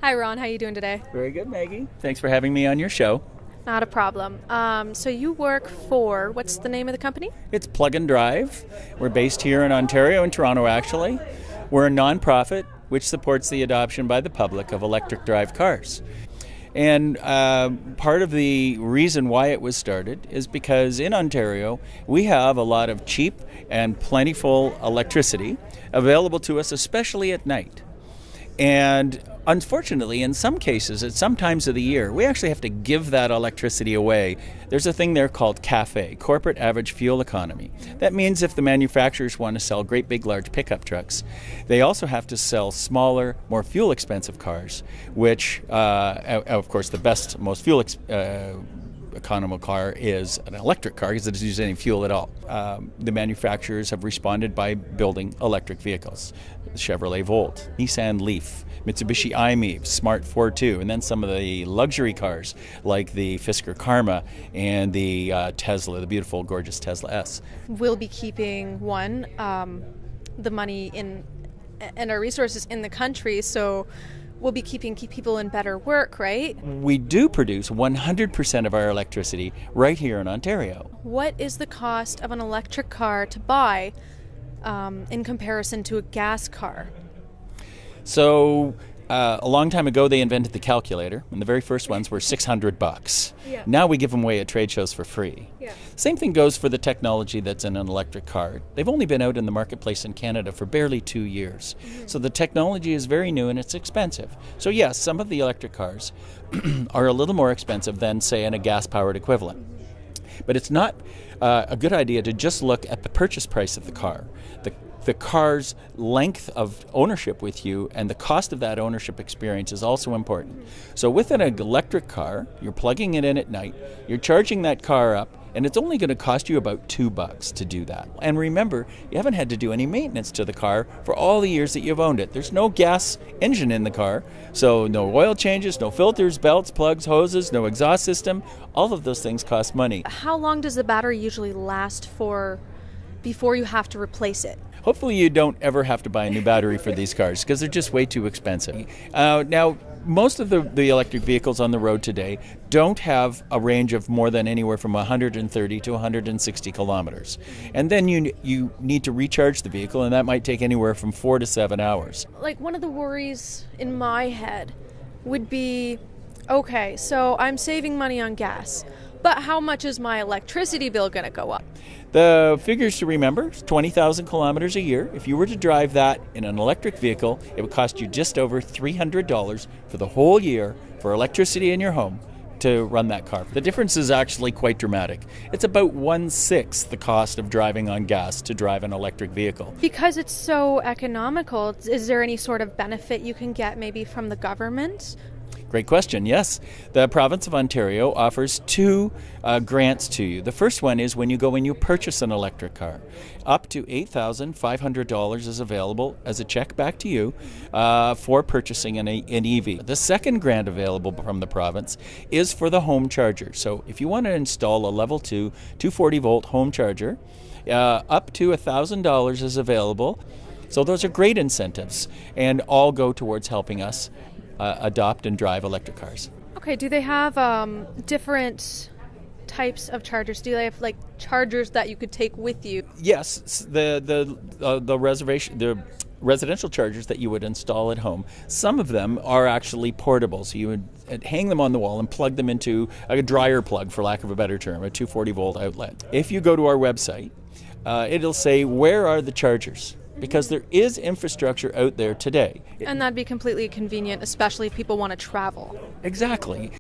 Hi, Ron. How you doing today? Very good, Maggie. Thanks for having me on your show. Not a problem. So you work for, what's the name of the company? It's PlugNdrive. We're based here in Ontario, in Toronto actually. We're a non-profit which supports the adoption by the public of electric drive cars. And part of the reason why it was started is because in Ontario we have a lot of cheap and plentiful electricity available to us, especially at night. And unfortunately, in some cases, at some times of the year, we actually have to give that electricity away. There's a thing there called CAFE, Corporate Average Fuel Economy. That means if the manufacturers want to sell great big large pickup trucks, they also have to sell smaller, more fuel expensive cars, which, of course, the best, most fuel economical car is an electric car because it doesn't use any fuel at all. The manufacturers have responded by building electric vehicles. Chevrolet Volt, Nissan Leaf, Mitsubishi i-MiEV, Smart 4.2, and then some of the luxury cars like the Fisker Karma and the Tesla, the beautiful, gorgeous Tesla S. We'll be keeping the money and our resources in the country, so we'll be keeping people in better work, right? We do produce 100% of our electricity right here in Ontario. What is the cost of an electric car to buy in comparison to a gas car? So a long time ago they invented the calculator, and the very first ones were $600. Yeah. Now we give them away at trade shows for free. Yeah. Same thing goes for the technology that's in an electric car. They've only been out in the marketplace in Canada for barely 2 years. Mm-hmm. So the technology is very new and it's expensive. So yes, some of the electric cars are a little more expensive than, say, in a gas-powered equivalent. But it's not a good idea to just look at the purchase price of the car. The car's length of ownership with you and the cost of that ownership experience is also important. So with an electric car, you're plugging it in at night, you're charging that car up, and it's only going to cost you about $2 to do that. And remember, you haven't had to do any maintenance to the car for all the years that you've owned it. There's no gas engine in the car, so no oil changes, no filters, belts, plugs, hoses, no exhaust system. All of those things cost money. How long does the battery usually last for before you have to replace it? Hopefully you don't ever have to buy a new battery for these cars because they're just way too expensive. Now, most of the electric vehicles on the road today don't have a range of more than anywhere from 130 to 160 kilometers. And then you need to recharge the vehicle, and that might take anywhere from 4 to 7 hours. Like, one of the worries in my head would be, okay, so I'm saving money on gas, but how much is my electricity bill going to go up? The figures to remember, 20,000 kilometers a year. If you were to drive that in an electric vehicle, it would cost you just over $300 for the whole year for electricity in your home to run that car. The difference is actually quite dramatic. It's about 1/6 the cost of driving on gas to drive an electric vehicle. Because it's so economical, is there any sort of benefit you can get maybe from the government? Great question. Yes. The province of Ontario offers 2 grants to you. The first one is when you go and you purchase an electric car. Up to $8,500 is available as a check back to you for purchasing an EV. The second grant available from the province is for the home charger. So if you want to install a level 2 240-volt home charger, up to $1,000 is available. So those are great incentives and all go towards helping us adopt and drive electric cars. Okay, do they have different types of chargers? Do they have like chargers that you could take with you? Yes, the residential chargers that you would install at home, some of them are actually portable. So you would hang them on the wall and plug them into a dryer plug, for lack of a better term, a 240-volt outlet. If you go to our website, it'll say, where are the chargers? Because there is infrastructure out there today. And that'd be completely convenient, especially if people want to travel. Exactly.